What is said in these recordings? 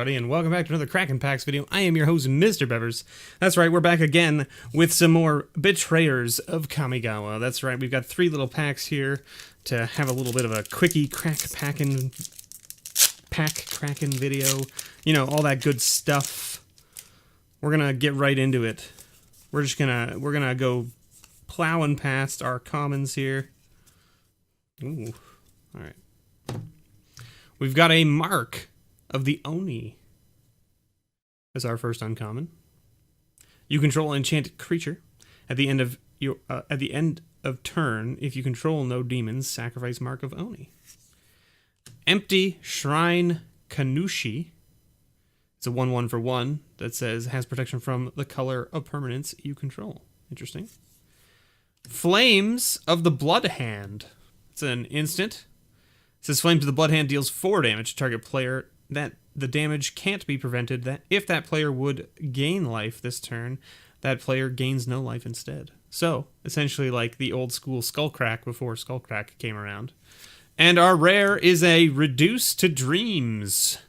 And welcome back to another Kraken Packs video. I am your host, MrBevers. That's right, we're back again with some more Betrayers of Kamigawa. That's right, we've got 3 little packs here to have a little bit of a quickie pack cracking video. You know, all that good stuff. We're gonna get right into it. We're gonna go plowing past our commons here. Ooh, all right. We've got a Mark of the Oni as our first uncommon. You control an enchanted creature. At the end of turn, if you control no demons, sacrifice Mark of Oni. Empty Shrine Kanushi. It's a 1/1 for 1 that says has protection from the color of permanents you control. Interesting. Flames of the Blood Hand. It's an instant. It says Flames of the Blood Hand deals 4 damage to target player. That the damage can't be prevented. That if that player would gain life this turn, that player gains no life instead. So essentially like the old school Skullcrack before Skullcrack came around. And our rare is a Reduce to Dreams.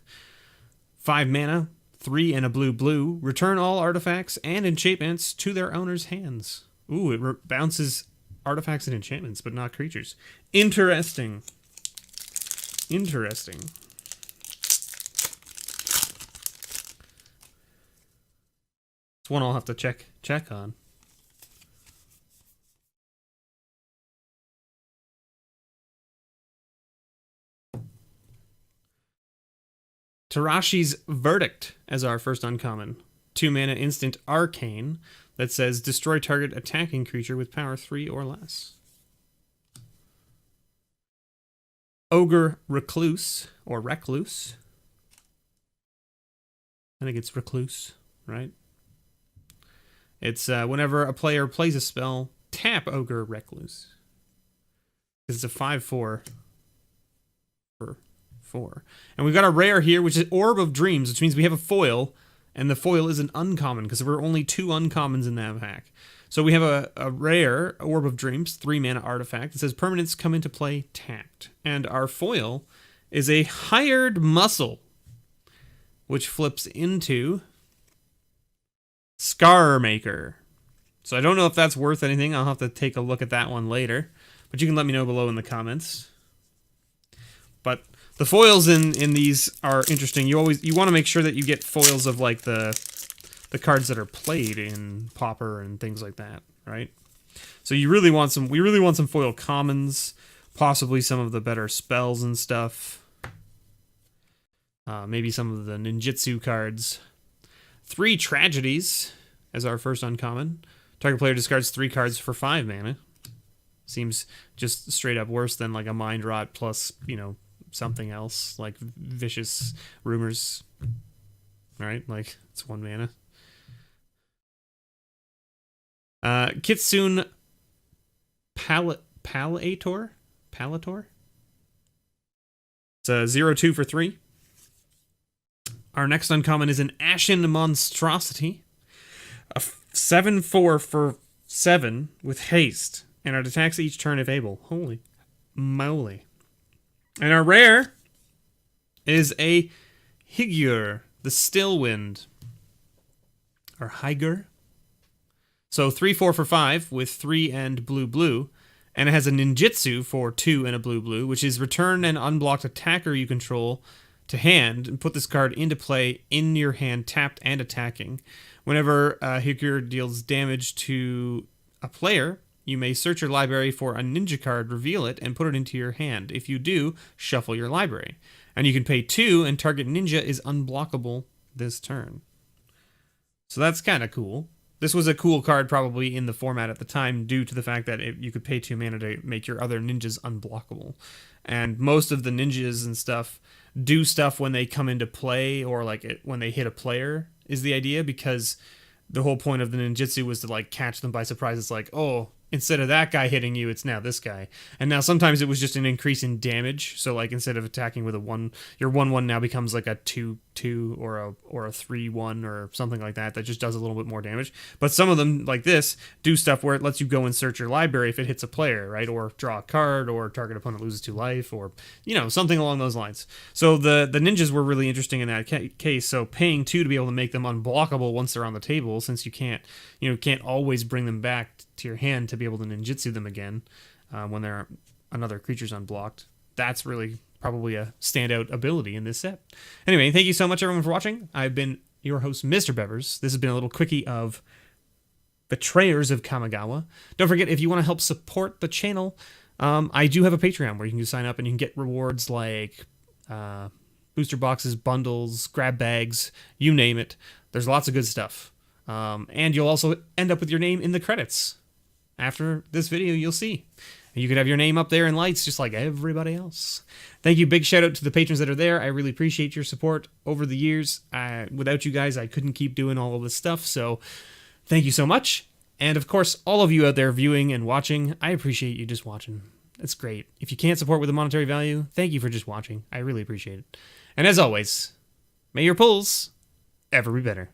5 mana, 3 and a blue. Return all artifacts and enchantments to their owner's hands. Ooh, it bounces artifacts and enchantments, but not creatures. Interesting. Interesting. It's one I'll have to check on. Tarashi's Verdict as our first uncommon. 2 mana instant arcane that says destroy target attacking creature with power 3 or less. Ogre Recluse or Recluse. I think it's Recluse, right? It's whenever a player plays a spell, tap Ogre Recluse. It's a 5/4 for 4. And we've got a rare here, which is Orb of Dreams, which means we have a foil, and the foil is an uncommon, because there were only 2 uncommons in that pack. So we have a rare Orb of Dreams, 3 mana artifact. It says permanents come into play tapped. And our foil is a Hired Muscle, which flips into Scar Maker. So I don't know if that's worth anything. I'll have to take a look at that one later. But you can let me know below in the comments. But the foils in these are interesting. You want to make sure that you get foils of like the cards that are played in Pauper and things like that, right? So you really want some. We really want some foil commons, possibly some of the better spells and stuff. Maybe some of the ninjutsu cards. 3 Tragedies as our first uncommon. Target player discards 3 cards for 5 mana. Seems just straight up worse than like a Mind Rot plus, you know, something else like Vicious Rumors. Right? Like it's 1 mana. Kitsune Palator? It's a 0/2 for 3. Our next uncommon is an Ashen Monstrosity. A 7/4 for 7 with haste. And it attacks each turn if able. Holy moly. And our rare is a Higur, the Stillwind. Or Higur. So 3/4 for 5 with 3 and blue. And it has a ninjutsu for 2 and a blue, which is return an unblocked attacker you control to hand and put this card into play in your hand tapped and attacking. Whenever Higur deals damage to a player, you may search your library for a ninja card, reveal it, and put it into your hand. If you do, shuffle your library. And you can pay 2 and target ninja is unblockable this turn. So that's kind of cool. This was a cool card probably in the format at the time due to the fact that you could pay 2 mana to make your other ninjas unblockable. And most of the ninjas and stuff do stuff when they come into play or like when they hit a player is the idea, because the whole point of the ninjutsu was to like catch them by surprise. It's like, oh, instead of that guy hitting you, it's now this guy. And now sometimes it was just an increase in damage. So like instead of attacking with a 1, your 1/1 now becomes like a 2/2 or a 3/1 or something like that. That just does a little bit more damage. But some of them, like this, do stuff where it lets you go and search your library if it hits a player, right? Or draw a card, or target opponent loses 2 life, or something along those lines. So the ninjas were really interesting in that case. So paying 2 to be able to make them unblockable once they're on the table, since you can't always bring them back to your hand to be able to ninjutsu them again when another creature's unblocked. That's really probably a standout ability in this set. Anyway, thank you so much everyone for watching. I've been your host, MrBevers. This has been a little quickie of Betrayers of Kamigawa. Don't forget, if you want to help support the channel, I do have a Patreon where you can sign up and you can get rewards like booster boxes, bundles, grab bags, you name it. There's lots of good stuff. And you'll also end up with your name in the credits. After this video, you'll see. You could have your name up there in lights just like everybody else. Thank you. Big shout out to the patrons that are there. I really appreciate your support over the years. Without you guys, I couldn't keep doing all of this stuff. So thank you so much. And of course, all of you out there viewing and watching, I appreciate you just watching. It's great. If you can't support with a monetary value, thank you for just watching. I really appreciate it. And as always, may your pulls ever be better.